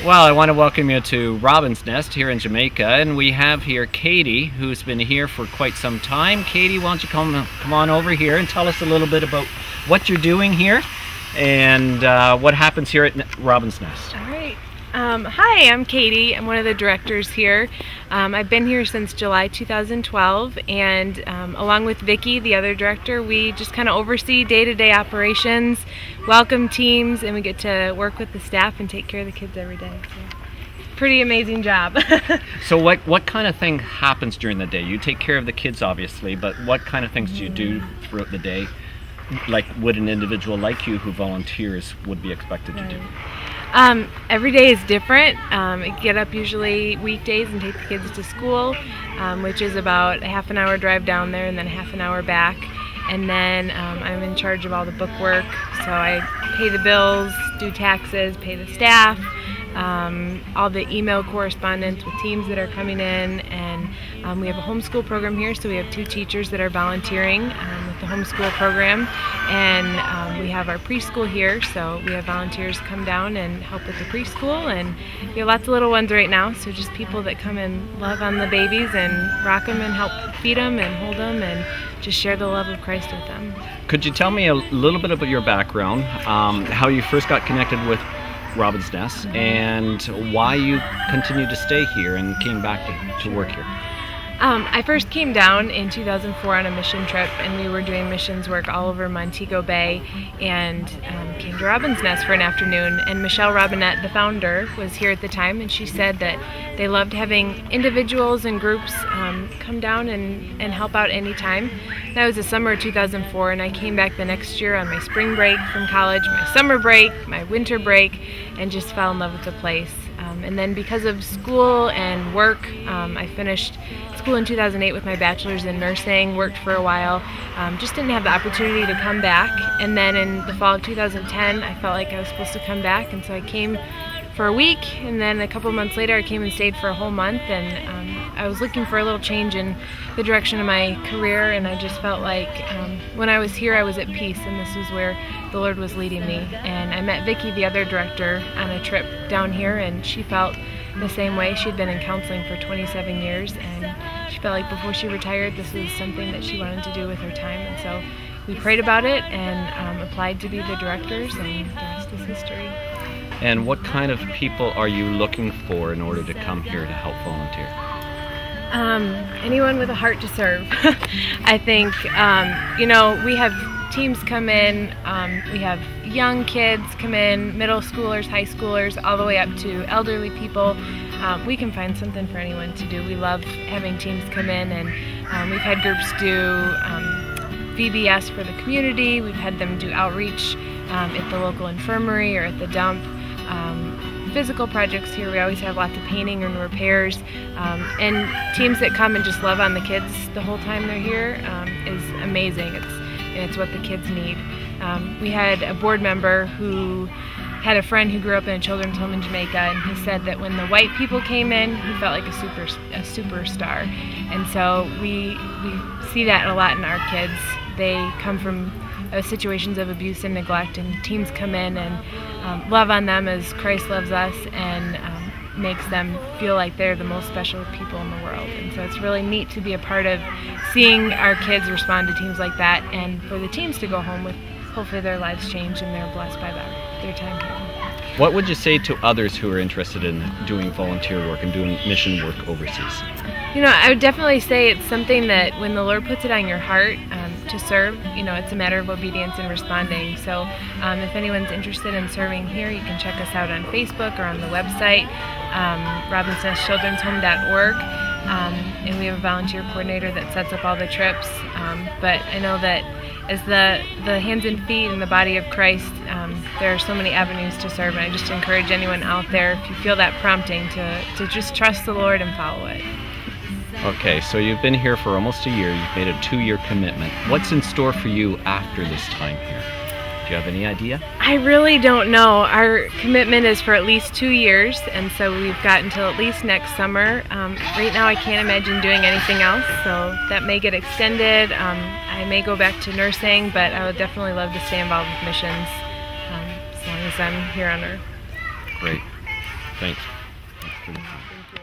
Well, I want to welcome you to Robin's Nest here in Jamaica, and we have here Katie, who's been here for quite some time. Katie, why don't you come on over here and tell us a little bit about what you're doing here and what happens here at Robin's Nest. All right. Hi, I'm Katie. I'm one of the directors here. I've been here since July 2012, and along with Vicki, the other director, we just kind of oversee day-to-day operations, welcome teams, and we get to work with the staff and take care of the kids every day. So, pretty amazing job. So what kind of thing happens during the day? You take care of the kids, obviously, but what kind of things do you do throughout the day, like would an individual like you who volunteers would be expected to do? Every day is different. I get up usually weekdays and take the kids to school, which is about a half an hour drive down there and then a half an hour back. And then I'm in charge of all the bookwork, so I pay the bills, do taxes, pay the staff, all the email correspondence with teams that are coming in, and we have a homeschool program here, so we have 2 teachers that are volunteering with the homeschool program, and we have our preschool here, so we have volunteers come down and help with the preschool, and we have lots of little ones right now, so just people that come and love on the babies and rock them and help feed them and hold them and just share the love of Christ with them. Could you tell me a little bit about your background, how you first got connected with Robin's Nest, and why you continue to stay here and came back to work here? I first came down in 2004 on a mission trip, and we were doing missions work all over Montego Bay, and came to Robin's Nest for an afternoon, and Michelle Robinette, the founder, was here at the time, and she said that they loved having individuals and groups come down and help out anytime. That was the summer of 2004, and I came back the next year on my spring break from college, my summer break, my winter break, and just fell in love with the place. And then because of school and work, I finished school in 2008 with my bachelor's in nursing, worked for a while, just didn't have the opportunity to come back. And then in the fall of 2010, I felt like I was supposed to come back, and so I came for a week, and then a couple months later I came and stayed for a whole month, and I was looking for a little change in the direction of my career, and I just felt like when I was here I was at peace, and this is where the Lord was leading me. And I met Vicki, the other director, on a trip down here, and she felt the same way. She'd been in counseling for 27 years, and she felt like before she retired this was something that she wanted to do with her time, and so we prayed about it and applied to be the directors, and the rest is history. And what kind of people are you looking for in order to come here to help volunteer? Anyone with a heart to serve. I think, we have teams come in, we have young kids come in, middle schoolers, high schoolers, all the way up to elderly people. We can find something for anyone to do. We love having teams come in, and we've had groups do VBS for the community. We've had them do outreach at the local infirmary or at the dump. Physical projects here, we always have lots of painting and repairs, and teams that come and just love on the kids the whole time they're here is amazing. It's what the kids need. We had a board member who had a friend who grew up in a children's home in Jamaica, and he said that when the white people came in, he felt like a superstar. And so we see that a lot in our kids. They come from situations of abuse and neglect, and teams come in and love on them as Christ loves us, and makes them feel like they're the most special people in the world. And so it's really neat to be a part of seeing our kids respond to teams like that, and for the teams to go home with hopefully their lives changed and they're blessed by their time here. What would you say to others who are interested in doing volunteer work and doing mission work overseas? I would definitely say it's something that when the Lord puts it on your heart to serve, it's a matter of obedience and responding. So if anyone's interested in serving here, you can check us out on Facebook or on the website, robinsnestchildrenshome.org. And we have a volunteer coordinator that sets up all the trips. But I know that as the hands and feet in the body of Christ, there are so many avenues to serve, and I just encourage anyone out there, if you feel that prompting, to just trust the Lord and follow it. Okay, so you've been here for almost a year. You've made a 2-year commitment. What's in store for you after this time here? Do you have any idea? I really don't know. Our commitment is for at least 2 years, and so we've got until at least next summer. Right now I can't imagine doing anything else, so that may get extended. I may go back to nursing, but I would definitely love to stay involved with missions as long as I'm here on Earth. Great. Thanks. Thank you.